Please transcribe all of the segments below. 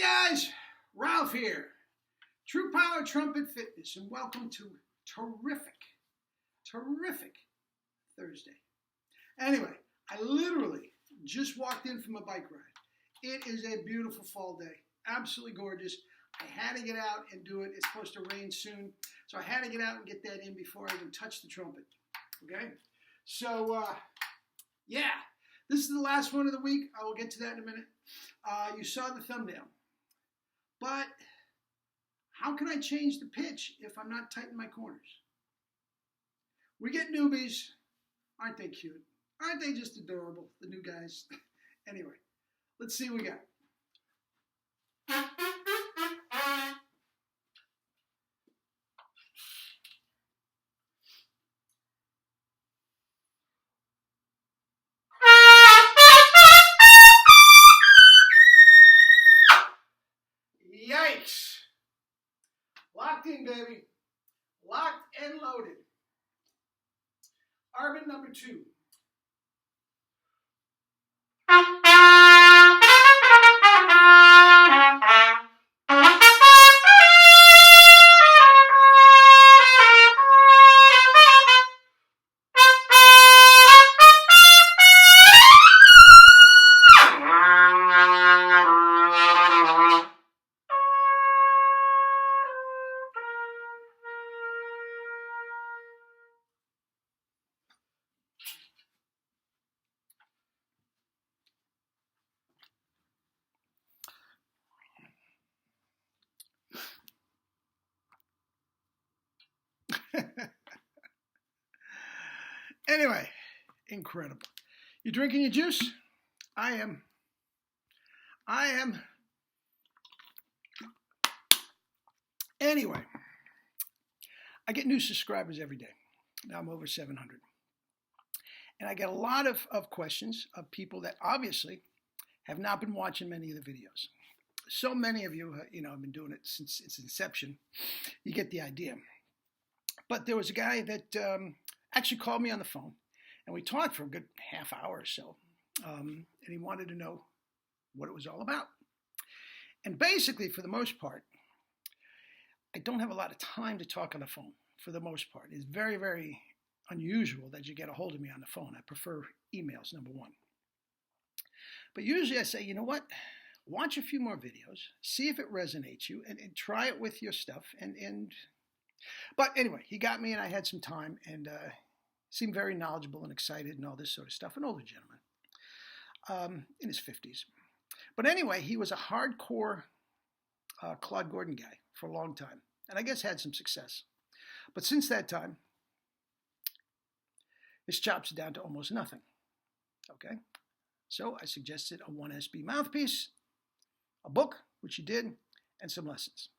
guys, Ralph here, True Power Trumpet Fitness, and welcome to terrific Thursday. Anyway, I literally just walked in from a bike ride. It is a beautiful fall day, absolutely gorgeous. I had to get out and do it. It's supposed to rain soon, so I had to get out and get that in before I even touch the trumpet. Okay, so yeah, this is the last one of the week. I will get to that in a minute. You saw the thumbnail. But how can I change the pitch if I'm not tightening my corners? We get newbies. Aren't they cute? Aren't they just adorable, the new guys? Anyway, let's see what we got. Yikes! Locked in, baby. Locked and loaded. Arbin number 2. Anyway, incredible. You drinking your juice? I am. Anyway, I get new subscribers every day. Now I'm over 700. And I get a lot of questions of people that obviously have not been watching many of the videos. So many of you, have been doing it since its inception. You get the idea. But there was a guy that actually called me on the phone, and we talked for a good half hour or so. And he wanted to know what it was all about. And basically, for the most part, I don't have a lot of time to talk on the phone, for the most part. It's very, very unusual that you get a hold of me on the phone. I prefer emails, number one. But usually I say, you know what? Watch a few more videos, see if it resonates you, and try it with your stuff. But anyway, he got me, and I had some time, and seemed very knowledgeable and excited and all this sort of stuff. An older gentleman in his 50s. But anyway, he was a hardcore Claude Gordon guy for a long time, and I guess had some success. But since that time, his chops are down to almost nothing. Okay? So I suggested a 1SB mouthpiece, a book, which he did, and some lessons.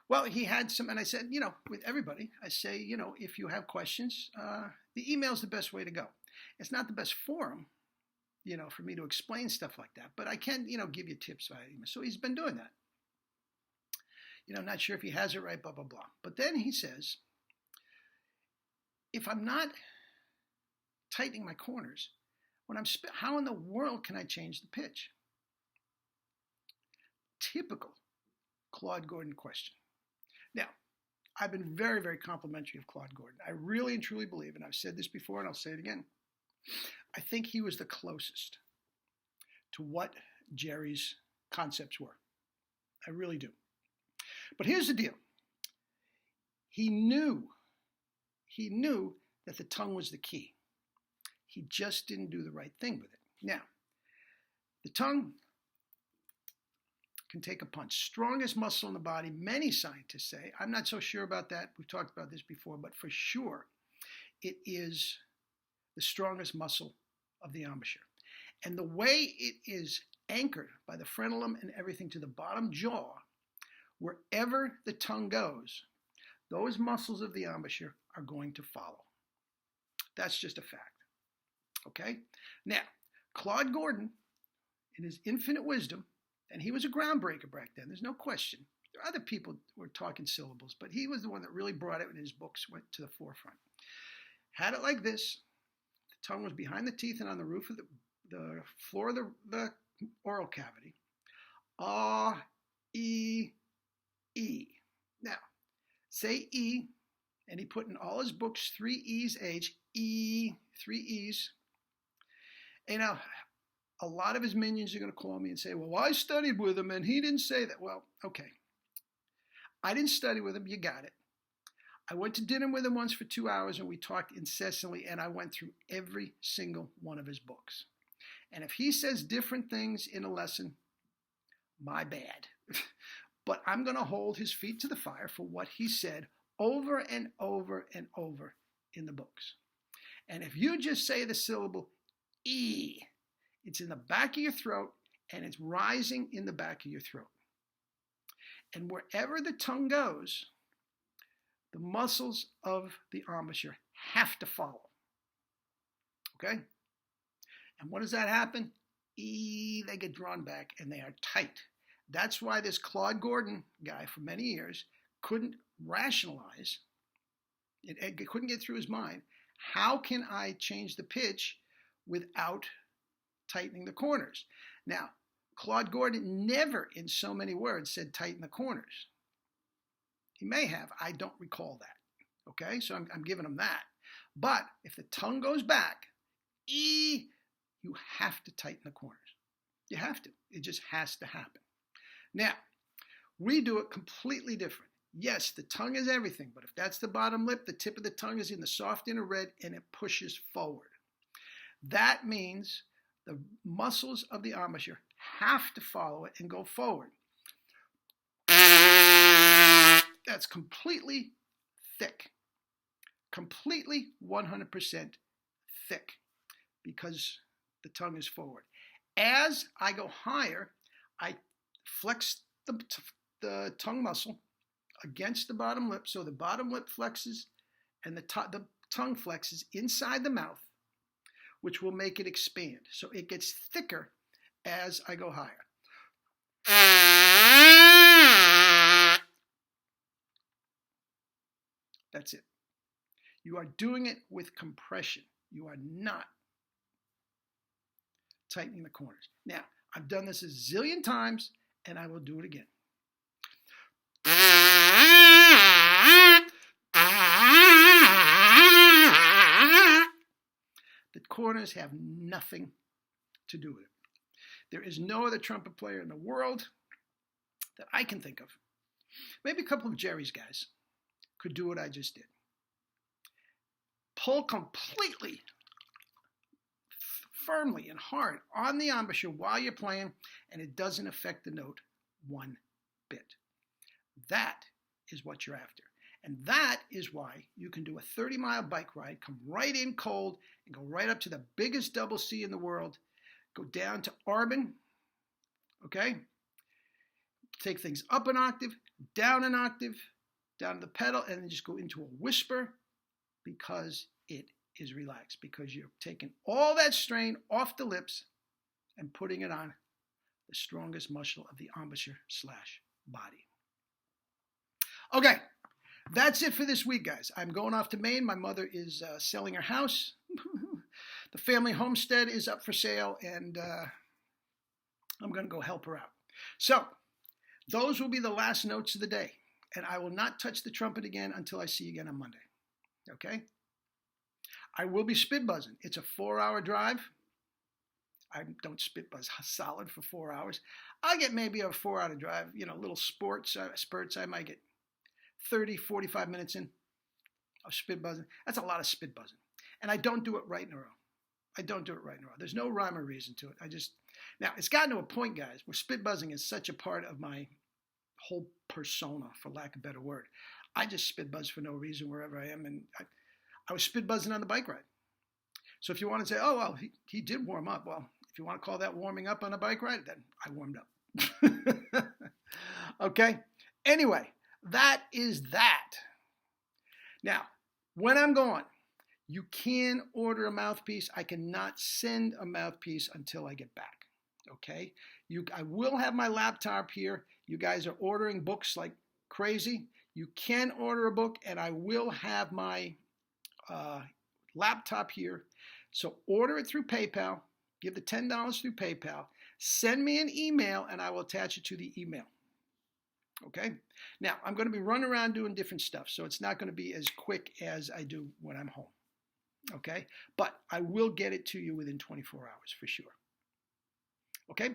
Well, he had some, and I said, with everybody, I say, if you have questions, the email is the best way to go. It's not the best forum, for me to explain stuff like that, but I can, give you tips via email. So he's been doing that. Not sure if he has it right, blah, blah, blah. But then he says, if I'm not tightening my corners, how in the world can I change the pitch? Typical Claude Gordon question. Now, I've been very, very complimentary of Claude Gordon. I really and truly believe, and I've said this before and I'll say it again, I think he was the closest to what Jerry's concepts were. I really do. But here's the deal. He knew that the tongue was the key. He just didn't do the right thing with it. Now, the tongue can take a punch. Strongest muscle in the body, many scientists say. I'm not so sure about that. We've talked about this before, but for sure, it is the strongest muscle of the embouchure. And the way it is anchored by the frenulum and everything to the bottom jaw, wherever the tongue goes, those muscles of the embouchure are going to follow. That's just a fact. Okay? Now, Claude Gordon, in his infinite wisdom, and he was a groundbreaker back then, there's no question. There are other people who were talking syllables, but he was the one that really brought it in his books, went to the forefront. Had it like this. The tongue was behind the teeth and on the roof of the floor of the oral cavity. Ah, E, E. Now, say E, and he put in all his books 3 E's age, E, 3 E's. And now, a lot of his minions are going to call me and say, well, I studied with him and he didn't say that. Well, okay. I didn't study with him. You got it. I went to dinner with him once for 2 hours and we talked incessantly, and I went through every single one of his books. And if he says different things in a lesson, my bad. But I'm going to hold his feet to the fire for what he said over and over and over in the books. And if you just say the syllable E, it's in the back of your throat and it's rising in the back of your throat. And wherever the tongue goes, the muscles of the embouchure have to follow. Okay? And what does that happen? E, they get drawn back and they are tight. That's why this Claude Gordon guy for many years couldn't rationalize, it couldn't get through his mind, how can I change the pitch without tightening the corners? Now, Claude Gordon never in so many words said tighten the corners. He may have. I don't recall that. Okay, so I'm giving him that. But if the tongue goes back, E, you have to tighten the corners. You have to. It just has to happen. Now, we do it completely different. Yes, the tongue is everything, but if that's the bottom lip, the tip of the tongue is in the soft inner red and it pushes forward. That means the muscles of the embouchure have to follow it and go forward. That's completely thick. Completely 100% thick because the tongue is forward. As I go higher, I flex the tongue muscle against the bottom lip, so the bottom lip flexes and the tongue flexes inside the mouth, which will make it expand. So it gets thicker as I go higher. That's it. You are doing it with compression. You are not tightening the corners. Now, I've done this a zillion times, and I will do it again. The corners have nothing to do with it. There is no other trumpet player in the world that I can think of. Maybe a couple of Jerry's guys could do what I just did. Pull completely, firmly and hard on the embouchure while you're playing, and it doesn't affect the note one bit. That is what you're after. And that is why you can do a 30-mile bike ride, come right in cold, and go right up to the biggest double C in the world, go down to Arbin, okay? Take things up an octave, down to the pedal, and then just go into a whisper because it is relaxed, because you're taking all that strain off the lips and putting it on the strongest muscle of the embouchure / body. Okay, that's it for this week, guys. I'm going off to Maine. My mother is selling her house. The family homestead is up for sale, and I'm going to go help her out. So, those will be the last notes of the day, and I will not touch the trumpet again until I see you again on Monday. Okay? I will be spit buzzing. It's a 4-hour drive. I don't spit buzz solid for 4 hours. I'll get maybe a 4-hour drive, little spurts. I might get 30, 45 minutes in of spit buzzing. That's a lot of spit buzzing. And I don't do it right in a row. There's no rhyme or reason to it. Now, it's gotten to a point, guys, where spit buzzing is such a part of my whole persona, for lack of a better word. I just spit buzz for no reason wherever I am. And I was spit buzzing on the bike ride. So if you want to say, oh, well, he did warm up. Well, if you want to call that warming up on a bike ride, then I warmed up. Okay? Anyway, that is that. Now, when I'm gone, you can order a mouthpiece. I cannot send a mouthpiece until I get back. Okay? I will have my laptop here. You guys are ordering books like crazy. You can order a book, and I will have my laptop here. So order it through PayPal. Give the $10 through PayPal. Send me an email, and I will attach it to the email. Okay? Now, I'm going to be running around doing different stuff, so it's not going to be as quick as I do when I'm home. Okay? But I will get it to you within 24 hours for sure. Okay?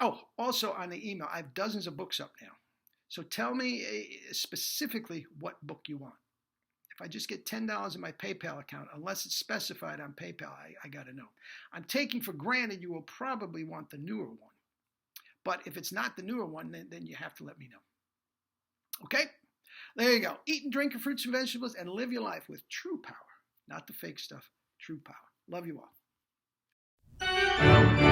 Oh, also on the email, I have dozens of books up now. So tell me specifically what book you want. If I just get $10 in my PayPal account, unless it's specified on PayPal, I got to know. I'm taking for granted you will probably want the newer one. But if it's not the newer one, then you have to let me know. Okay? There you go. Eat and drink your fruits and vegetables and live your life with true power. Not the fake stuff, true power. Love you all.